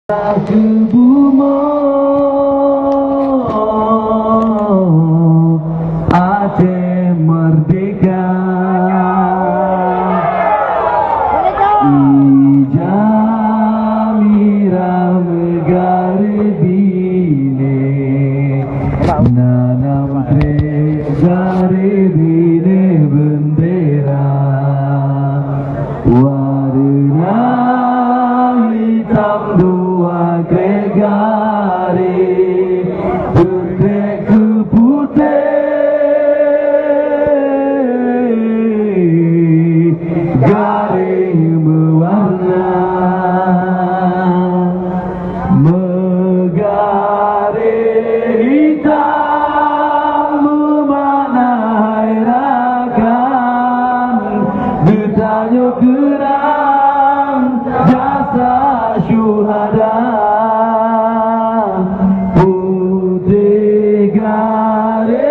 Tubuhmu Aceh merdeka, Ijamira megare bine, nanam gare bine bendera, warna hitam dua gregare, putih ke putih, garing mewarna, megare hitam memanai rakan, bertanya kerang jasa syuhada, putih garing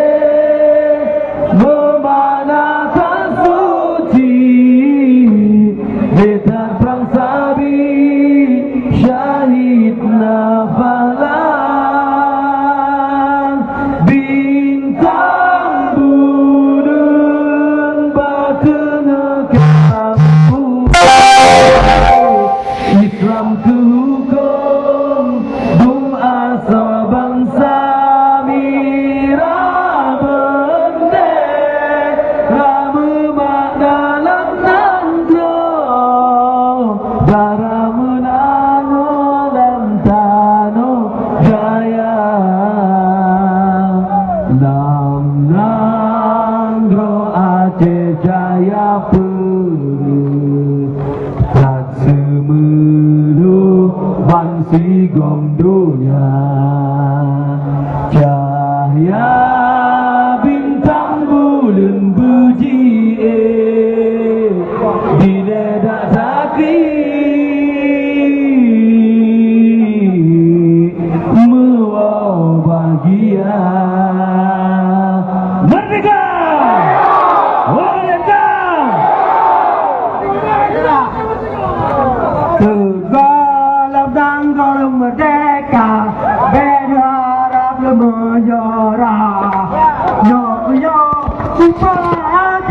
memanakan suci, metan perang sabi syahid nafalan, bintang bulan batu nekamu, Islam ke hukum bum asal bangsa, mira bendera memak dalam nangro, darah menano dan tano jaya, lam nangro Aceh Jaya Perat semelu bangsi gom dunia, cahaya bintang bulan buji di ledak sakit mewaw bahagia. Merdeka! Segala tanggal merdeka, berharap menjara, yo yo supaya